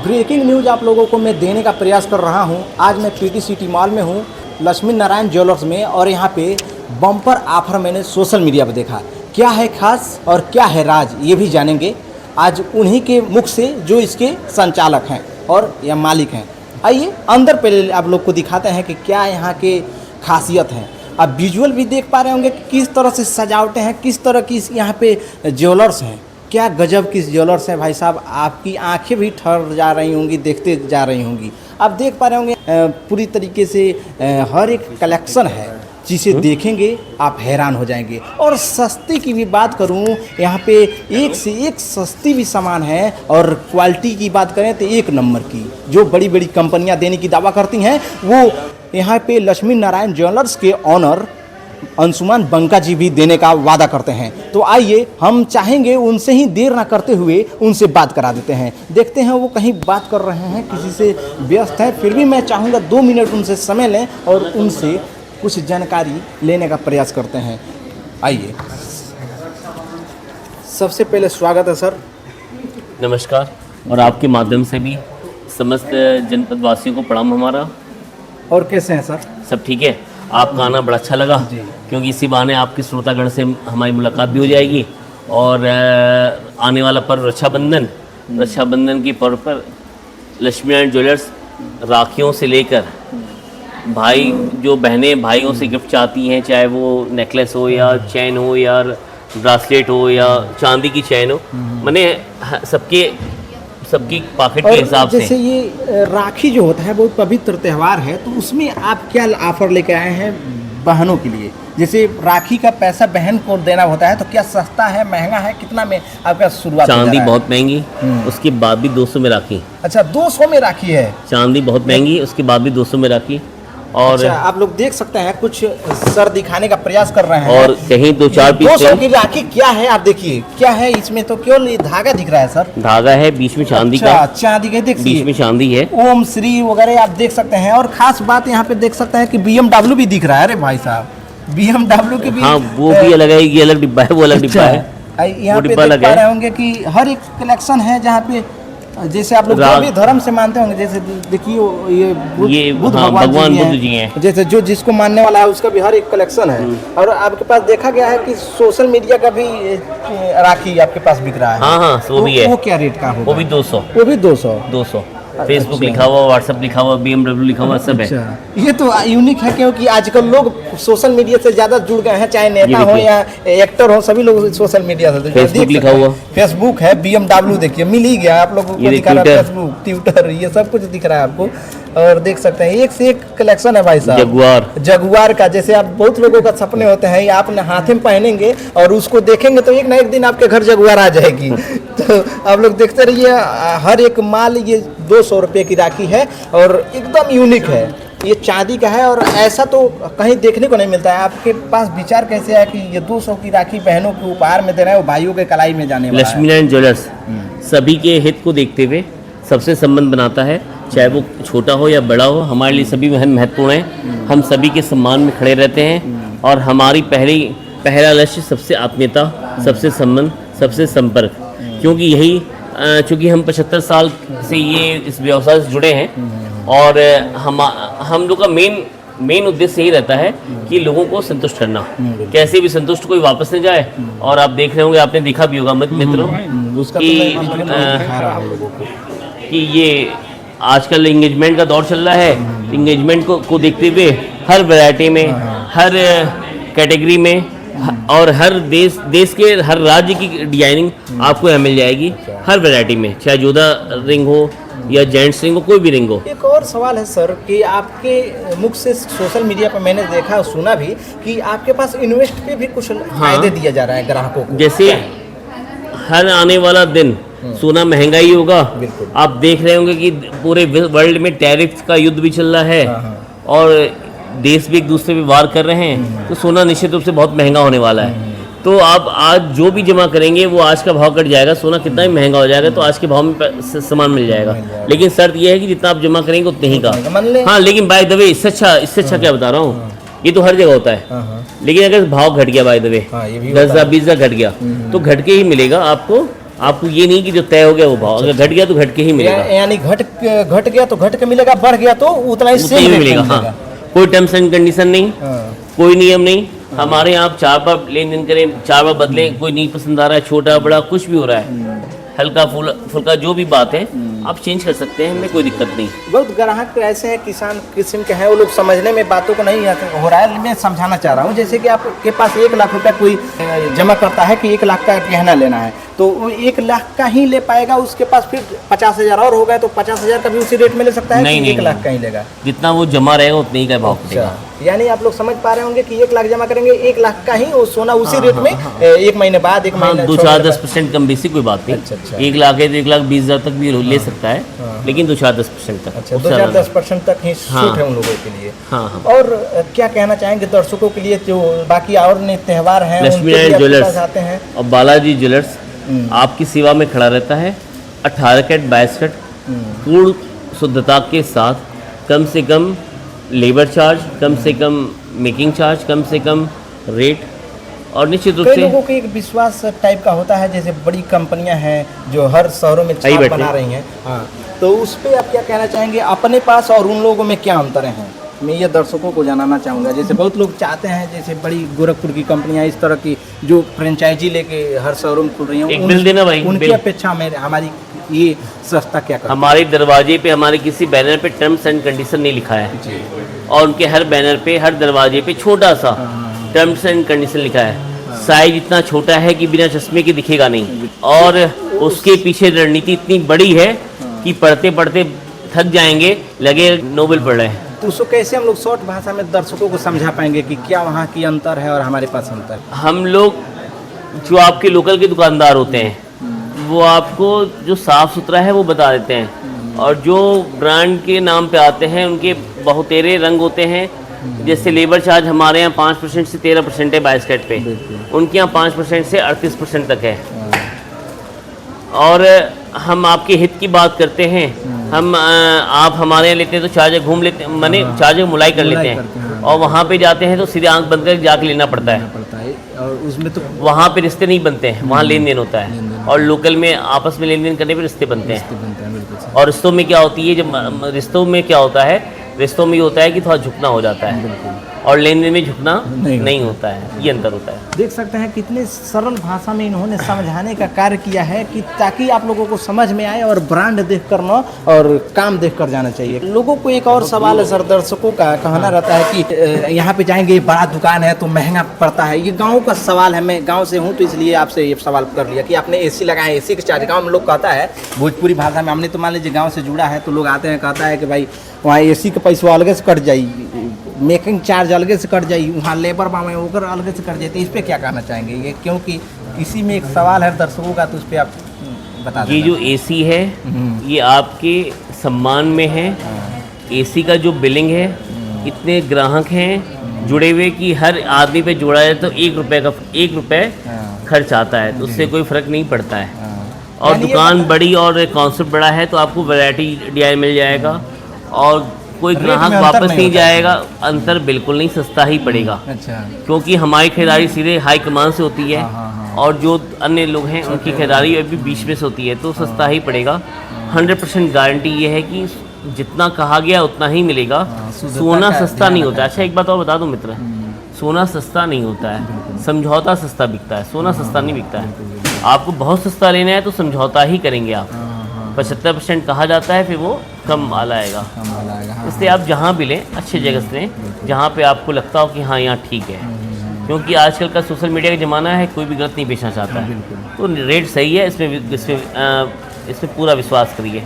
Breaking news आप लोगों को मैं देने का प्रयास कर रहा हूं। आज मैं पीटी सिटी मॉल में हूं, लक्ष्मी नारायण ज्वेलर्स में, और यहां पे बम्पर ऑफर मैंने सोशल मीडिया पर देखा। क्या है खास और क्या है राज, ये भी जानेंगे आज उन्हीं के मुख से जो इसके संचालक हैं और या मालिक हैं। आइए अंदर पहले आप लोग को दिखाते हैं कि क्या यहाँ के खासियत हैं। आप विजुअल भी देख पा रहे होंगे कि किस तरह से सजावटें हैं, किस तरह की यहाँ पे ज्वेलर्स हैं। क्या गजब की ज्वेलर्स हैं भाई साहब, आपकी आंखें भी ठहर जा रही होंगी, देखते जा रही होंगी। आप देख पा रहे होंगे पूरी तरीके से हर एक कलेक्शन है जिसे देखेंगे आप हैरान हो जाएंगे। और सस्ते की भी बात करूं, यहाँ पे एक से एक सस्ती भी सामान है, और क्वालिटी की बात करें तो एक नंबर की जो बड़ी बड़ी कंपनियां देने की दावा करती हैं, वो यहाँ पे लक्ष्मी नारायण ज्वेलर्स के ऑनर अंशुमान बंका जी भी देने का वादा करते हैं। तो आइए हम चाहेंगे उनसे ही देर ना करते हुए उनसे बात करा देते हैं। देखते हैं वो कहीं बात कर रहे हैं, किसी से व्यस्त है, फिर भी मैं चाहूँगा 2 मिनट उनसे समय लें और उनसे कुछ जानकारी लेने का प्रयास करते हैं। आइए, सबसे पहले स्वागत है सर। नमस्कार, और आपके माध्यम से भी समस्त जनपद वासियों को प्रणाम हमारा। और कैसे हैं सर? सब ठीक है। आपका आना बड़ा अच्छा लगा, क्योंकि इसी बहाने आपके श्रोतागण से हमारी मुलाकात भी हो जाएगी। और आने वाला पर्व रक्षाबंधन के पर्व पर लक्ष्मी नारायण ज्वेलर्स राखियों से लेकर भाई जो बहनें भाइयों से गिफ्ट चाहती हैं, चाहे वो नेकलेस हो या चैन हो या ब्रासलेट हो या चांदी की चैन हो, मैंने सबकी पॉकेट के हिसाब से। जैसे ये राखी जो होता है बहुत पवित्र त्यौहार है, तो उसमें आप क्या ऑफर लेके आए हैं बहनों के लिए? जैसे राखी का पैसा बहन को देना होता है, तो क्या सस्ता है, महंगा है, कितना में आपका शुरुआत? चांदी बहुत महंगी, उसके बाद भी 200 में राखी। अच्छा, 200 में राखी है? चांदी बहुत महंगी, उसके बाद भी 200 में राखी। और अच्छा, आप लोग देख सकते हैं, कुछ सर दिखाने का प्रयास कर रहे हैं, और कहीं 2-4 पीस 200 की राखी क्या है आप देखिए, क्या है इसमें। तो केवल ये धागा दिख रहा है सर? धागा है, बीच में चांदी का, चांदी का देखिए, बीच में चांदी है, ओम श्री वगैरह आप देख सकते हैं। और खास बात यहाँ पे देख सकते हैं कि BMW भी दिख रहा है। अरे भाई साहब, BMW की भी, हाँ वो भी अलग है, ये अलग डिब्बा है, वो अलग डिब्बा है। यहाँ पे देख पा रहे होंगे कि हर एक कलेक्शन है जहाँ पे, जैसे आप लोग जो भी धर्म से मानते होंगे, जैसे देखिए ये बुद्ध भगवान बुद्ध जी हैं, जैसे जो जिसको मानने वाला है उसका भी हर एक कलेक्शन है। और आपके पास देखा गया है कि सोशल मीडिया का भी राखी आपके पास बिक रहा है। हाँ वो भी है। वो क्या रेट का होगा? वो भी 200। वो भी 200। फेसबुक लिखा हुआ, व्हाट्सएप लिखा हुआ, BMW लिखा हुआ, सब है। ये तो यूनिक है, क्योंकि आजकल लोग सोशल मीडिया से ज्यादा जुड़ गए हैं, चाहे नेता हो या एक्टर हो, सभी लोग सोशल मीडिया से। फेसबुक लिखा हुआ, फेसबुक है, BMW देखिए मिल ही गया आप लोगों को, दिखा रहा है फेसबुक, ट्विटर, ये सब कुछ दिख रहा है आपको। और देख सकते हैं एक से एक कलेक्शन है भाई साहब। जगुआर का, जैसे आप बहुत लोगों का सपने होते हैं, आप हाथ में पहनेंगे और उसको देखेंगे तो एक ना एक दिन आपके घर जगुआर आ जाएगी। तो आप लोग देखते रहिए, हर एक माल ये 200 रुपये की राखी है और एकदम यूनिक है। ये चांदी का है और ऐसा तो कहीं देखने को नहीं मिलता है। आपके पास विचार कैसे है कि ये 200 की राखी बहनों को उपहार में दे रहे हैं, वो भाइयों के कलाई में जाने वाला है? लक्ष्मी नारायण ज्वेलर्स सभी के हित को देखते हुए सबसे संबंध बनाता है, चाहे वो छोटा हो या बड़ा हो, हमारे लिए सभी महत्वपूर्ण है। हम सभी के सम्मान में खड़े रहते हैं और हमारी पहला लक्ष्य सबसे आत्मीयता, सबसे संबंध, सबसे संपर्क, क्योंकि यही चूँकि हम 75 साल से ये इस व्यवसाय से जुड़े हैं और हम लोग का मेन उद्देश्य यही रहता है कि लोगों को संतुष्ट करना, कैसे भी संतुष्ट कोई वापस नहीं जाए। और आप देख रहे होंगे, आपने देखा भी होगा मित्रों कि ये आजकल एंगेजमेंट का दौर चल रहा है। एंगेजमेंट को देखते हुए हर वैरायटी में, हर कैटेगरी में और हर देश के हर राज्य की डिजाइनिंग आपको यहाँ मिल जाएगी, हर वैरायटी में, चाहे जोधा रिंग हो या जेंट्स रिंग हो, कोई भी रिंग हो। एक और सवाल है सर कि आपके मुख से सोशल मीडिया पर मैंने देखा और सुना भी कि आपके पास इन्वेस्ट पे भी कुछ फायदे दिया जा रहा है ग्राहकों को। जैसे हर आने वाला दिन सोना महंगा ही होगा। आप देख रहे होंगे कि पूरे वर्ल्ड में टैरिफ का युद्ध भी चल रहा है और देश भी एक दूसरे पे वार कर रहे हैं, तो सोना निश्चित रूप से बहुत महंगा होने वाला है। तो आप आज जो भी जमा करेंगे वो आज का भाव कट जाएगा, सोना कितना भी महंगा हो जाएगा तो आज के भाव में सामान मिल जाएगा। लेकिन शर्त यह है कि जितना आप जमा करेंगे उतने ही का। हाँ, लेकिन बाय द वे इससे अच्छा क्या बता रहा हूँ, ये तो हर जगह होता है। लेकिन अगर भाव घट गया बाय द वे, 10,000 20,000 घट गया तो घट के ही मिलेगा आपको, आपको ये नहीं कि जो तय हो गया वो भाव, अगर घट गया तो घट के ही मिलेगा, यानी घट गया तो घट के मिलेगा, बढ़ गया तो उतना ही उतना ही सेम रेट मिलेगा। में हाँ, मिलेगा। कोई टर्म्स एंड कंडीशन नहीं, हाँ। कोई नियम नहीं। हमारे यहाँ आप 4 बार लेन देन करें, 4 बार बदलें, कोई नहीं पसंद आ रहा है, छोटा बड़ा कुछ भी हो रहा है, हल्का फुल्का जो भी बात है आप चेंज कर सकते हैं, हमें कोई दिक्कत नहीं। बहुत ग्राहक ऐसे हैं, किसान किस्म के हैं, वो लोग समझने में बातों को नहीं हो रहा है। मैं समझाना चाह रहा हूँ, जैसे कि आपके पास 1 लाख रुपया कोई जमा करता है कि 1 लाख का गहना लेना है, तो वो 1 लाख का ही ले पाएगा, उसके पास फिर 50,000 और हो गए तो 50,000 का भी उसी रेट में ले सकता है। नहीं, कि नहीं, 1 लाख का ही लेगा, जितना वो जमा रहेगा उतने ही का भाव अच्छा। पड़ेगा। यानी आप लोग समझ पा रहे होंगे कि 1 लाख जमा करेंगे, 1 लाख का ही वो सोना उसी रेट में 1 महीने बाद, 1 हाँ, महीने 2-4-10% कम बेसी कोई बात नहीं। अच्छा, अच्छा। 1 लाख है तो 1,20,000 तक भी ले सकता है, लेकिन 2-4-10% तक। अच्छा, उससे ज़्यादा 2-10% तक ही हाँ। छूट है उन लोगों के लिए। हाँ, हाँ। और क्या कहना चाहेंगे दर्शकों के लिए जो बाकी और ने त्योहार हैं लक्ष्मी उनके लिए नारायण आपके ज्वेलर्स पास आते हैं? और बालाजी ज्वेलर्स आपकी सेवा में खड़ा रहता है। 18 कैरेट 22 कैरेट पूर्ण शुद्धता के साथ, कम से कम लेबर चार्ज, कम से कम मेकिंग चार्ज, कम से कम रेट, और निश्चित रूप कई से लोगों को एक विश्वास टाइप का होता है, जैसे बड़ी कंपनियां हैं जो हर शहरों में छाप बैठे। बना रही हैं, हाँ, तो उस पर आप क्या कहना चाहेंगे? अपने पास और उन लोगों में क्या अंतर हैं? मैं ये दर्शकों को जानना चाहूँगा। जैसे बहुत लोग चाहते हैं, जैसे बड़ी गोरखपुर की कंपनियां इस तरह की जो फ्रेंचाइजी लेके हर शहरों में खुल रही हैं, एक बिल देना भाई, उनकी बिल। अपेक्षा में हमारी ये सस्ता क्या करता हमारे दरवाजे पे, हमारे किसी बैनर पे टर्म्स एंड कंडीशन नहीं लिखा है, जी। और उनके हर बैनर पे, हर दरवाजे पे छोटा सा टर्म्स एंड कंडीशन लिखा है। साइज इतना छोटा है कि बिना चश्मे के दिखेगा नहीं, और उसके पीछे रणनीति इतनी बड़ी है कि पढ़ते पढ़ते थक जाएंगे, लगे नोबेल पढ़ रहे हैं। तो उसको कैसे हम लोग शॉर्ट भाषा में दर्शकों को समझा पाएंगे कि क्या वहाँ की अंतर है और हमारे पास अंतर? हम लोग जो आपके लोकल के दुकानदार होते हैं वो आपको जो साफ़ सुथरा है वो बता देते हैं, और जो ब्रांड के नाम पे आते हैं उनके बहुतेरे रंग होते हैं। जैसे लेबर चार्ज हमारे यहाँ 5% से 13% है 22 कैरेट पे, उनके यहाँ 5% से 38% तक है। और हम आपके हित की बात करते हैं, हम आप हमारे यहाँ लेते हैं तो चार्जर घूम लेते हैं, माने चार्जर मुलाई कर लेते हैं, और वहाँ पे जाते हैं तो सीधे आंख बंद करके जाके लेना पड़ता है। और उसमें तो वहाँ पे रिश्ते नहीं बनते हैं, वहाँ लेन देन होता है, और लोकल में आपस में लेन देन करने पे रिश्ते बनते हैं। और रिश्तों में क्या होती है, जब रिश्तों में क्या होता है, रिश्तों में ये होता है कि थोड़ा झुकना हो जाता है, और लेन देन में झुकना नहीं होता है, ये अंतर होता है। देख सकते हैं कितने सरल भाषा में इन्होंने समझाने का कार्य किया है कि ताकि आप लोगों को समझ में आए, और ब्रांड देख कर न और काम देख कर जाना चाहिए। लोगों को एक और सवाल है सर, दर्शकों का कहना रहता है कि यहाँ पे जाएंगे बड़ा दुकान है तो महंगा पड़ता है। ये गाँव का सवाल है, मैं गाँव से हूँ तो इसलिए आपसे ये सवाल कर लिया कि आपने AC लगाया, AC के चार्ज गाँव में लोग कहता है, भोजपुरी भाषा में, हमने तो मान लीजिए गाँव से जुड़ा है तो लोग आते हैं, कहता है कि भाई वहाँ AC का पैसा अलग से कट जाई, मेकिंग चार्ज अलग से कट जाई, वहाँ लेबर पावे ओकर अलग से कट जाए, तो इस पर क्या कहना चाहेंगे? ये क्योंकि इसी में एक सवाल है दर्शकों का, तो उस पर आप बता दें। ये जो AC है ये आपके सम्मान में है। AC का जो बिलिंग है, इतने ग्राहक हैं जुड़े हुए कि हर आदमी पे जोड़ा जाए तो 1 रुपये खर्च आता है, तो उससे कोई फ़र्क नहीं पड़ता है। और दुकान बड़ी और कॉन्सेप्ट बड़ा है तो आपको वैरायटी DI मिल जाएगा, और कोई ग्राहक वापस नहीं जाएगा। अंतर बिल्कुल नहीं, सस्ता ही पड़ेगा। अच्छा, क्योंकि हमारी खरीदारी सीधे हाई कमान से होती है, और जो अन्य लोग हैं उनकी खरीदारी अभी बीच में से होती है, तो सस्ता ही पड़ेगा। 100% गारंटी ये है कि जितना कहा गया उतना ही मिलेगा। सोना सस्ता नहीं होता है। अच्छा, एक बात और बता दूं मित्र, सोना सस्ता नहीं होता है, समझौता सस्ता बिकता है, सोना सस्ता नहीं बिकता है। आपको बहुत सस्ता लेना है तो समझौता ही करेंगे आप। 75% कहा जाता है, फिर वो कम माल आएगा। इसलिए आप जहाँ भी लें अच्छी जगह से लें, जहाँ पे आपको लगता हो कि हाँ यहाँ ठीक है। क्योंकि आजकल का सोशल मीडिया का ज़माना है, कोई भी गलत नहीं बेचना चाहता है, तो रेट सही है, इसमें पूरा विश्वास करिए।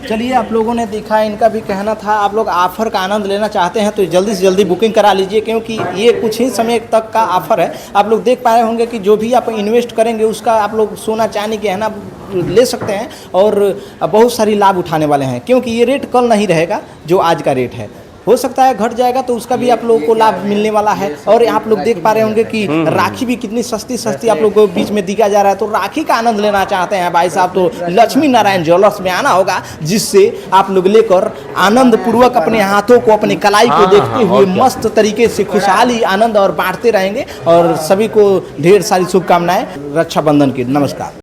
चलिए, आप लोगों ने देखा, इनका भी कहना था आप लोग ऑफ़र का आनंद लेना चाहते हैं तो जल्दी से जल्दी बुकिंग करा लीजिए, क्योंकि ये कुछ ही समय तक का ऑफ़र है। आप लोग देख पा रहे होंगे कि जो भी आप इन्वेस्ट करेंगे उसका आप लोग सोना चांदी के गहना ले सकते हैं, और बहुत सारी लाभ उठाने वाले हैं, क्योंकि ये रेट कल नहीं रहेगा जो आज का रेट है। हो सकता है घट जाएगा तो उसका भी आप लोगों को लाभ मिलने वाला है। और आप लोग देख पा रहे होंगे कि राखी भी कितनी सस्ती आप लोग को बीच में दिया जा रहा है। तो राखी का आनंद लेना चाहते हैं भाई साहब तो लक्ष्मी नारायण ज्वेलर्स में आना होगा, जिससे आप लोग लेकर आनंद पूर्वक अपने हाथों को, अपनी कलाई को देखते हुए मस्त तरीके से खुशहाली आनंद और बांटते रहेंगे। और सभी को ढेर सारी शुभकामनाएं रक्षाबंधन की। नमस्कार।